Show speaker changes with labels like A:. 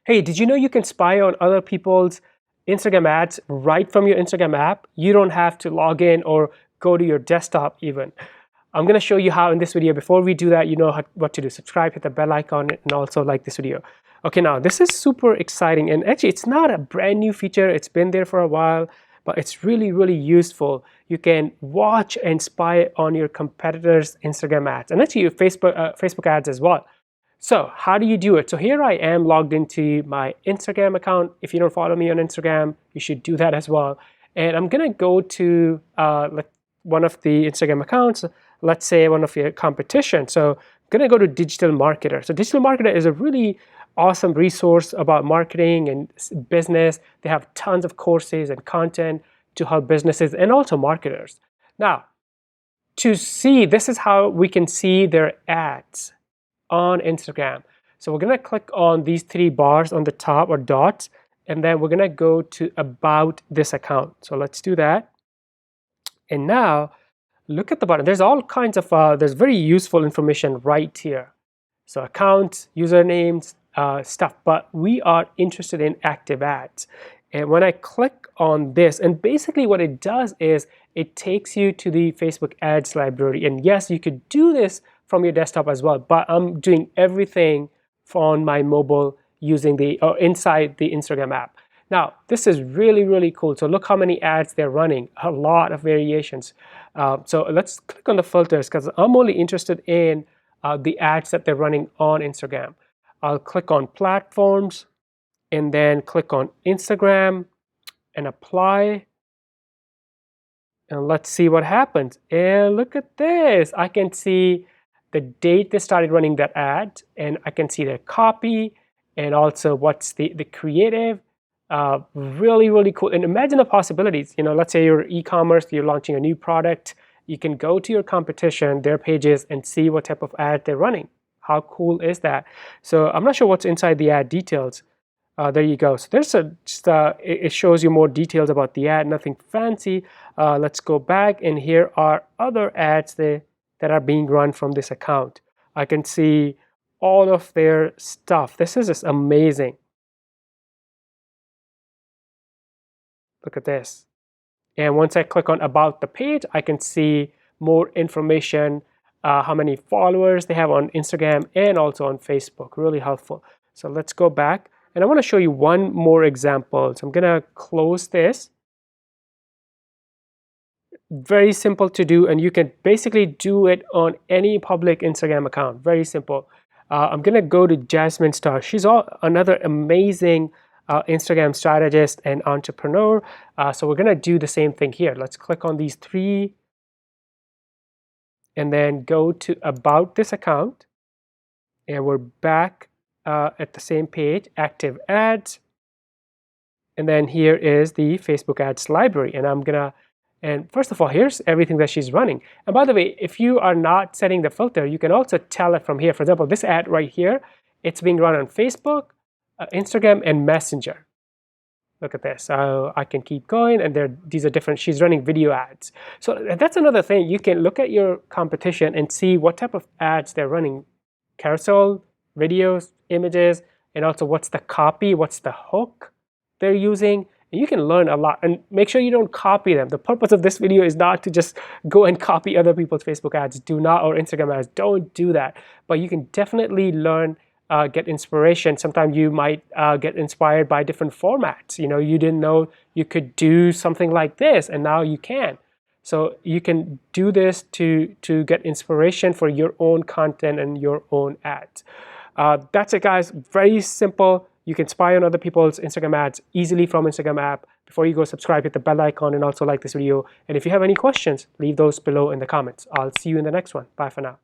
A: Hey, did you know you can spy on other people's Instagram ads right from your Instagram app? You don't have to log in or go to your desktop even. I'm going to show you how in this video. Before we do that, you know what to do. Subscribe, hit the bell icon, and also like this video. Okay, now this is super exciting, and actually it's not a brand new feature. It's been there for a while, but it's really, really useful. You can watch and spy on your competitors' Instagram ads, and actually your Facebook ads as well. So how do you do it? So here I am logged into my Instagram account. If you don't follow me on Instagram, you should do that as well. And I'm gonna go to one of the Instagram accounts, let's say one of your competition. So I'm gonna go to Digital Marketer. So Digital Marketer is a really awesome resource about marketing and business. They have tons of courses and content to help businesses and also marketers. Now, to see, this is how we can see their ads on Instagram. So we're gonna click on these three bars on the top, or dots, and then we're gonna go to about this account. So let's do that. And now look at the bottom. There's all kinds of there's very useful information right here. So accounts, usernames, stuff, but we are interested in active ads. And when I click on this, and basically what it does is it takes you to the Facebook ads library. And yes, you could do this from your desktop as well, but I'm doing everything on my mobile using inside the Instagram app. Now, this is really, really cool. So look how many ads they're running, a lot of variations. So let's click on the filters because I'm only interested in the ads that they're running on Instagram. I'll click on platforms and then click on Instagram and apply. And let's see what happens. And look at this. I can see the date they started running that ad, and I can see their copy and also what's the creative. Really, really cool. And imagine the possibilities. You know, let's say you're e-commerce, you're launching a new product. You can go to your competition, their pages, and see what type of ad they're running. How cool is that? So I'm not sure what's inside the ad details. There you go. So there's it shows you more details about the ad, nothing fancy. Let's go back, and here are other ads that are being run from this account. I can see all of their stuff. This is just amazing. Look at this. And once I click on about the page, I can see more information, how many followers they have on Instagram and also on Facebook. Really helpful. So let's go back. And I want to show you one more example. So I'm going to close this. Very simple to do, and you can basically do it on any public Instagram account. Very simple. I'm going to go to Jasmine Star. She's another amazing Instagram strategist and entrepreneur. So we're going to do the same thing here. Let's click on these three and then go to about this account. And we're back at the same page, active ads. And then here is the Facebook ads library. And first of all, here's everything that she's running. And by the way, if you are not setting the filter, you can also tell it from here. For example, this ad right here, it's being run on Facebook, Instagram, and Messenger. Look at this. So I can keep going, and these are different. She's running video ads. So that's another thing. You can look at your competition and see what type of ads they're running. Carousel, videos, images, and also what's the copy, what's the hook they're using. And you can learn a lot, and make sure you don't copy them. The purpose of this video is not to just go and copy other people's Facebook ads. Do not, or Instagram ads. Don't do that. But you can definitely learn, get inspiration. Sometimes you might get inspired by different formats. You know, you didn't know you could do something like this, and now you can. So you can do this to get inspiration for your own content and your own ads. That's it, guys. Very simple. You can spy on other people's Instagram ads easily from Instagram app. Before you go, subscribe, hit the bell icon, and also like this video. And if you have any questions, leave those below in the comments. I'll see you in the next one. Bye for now.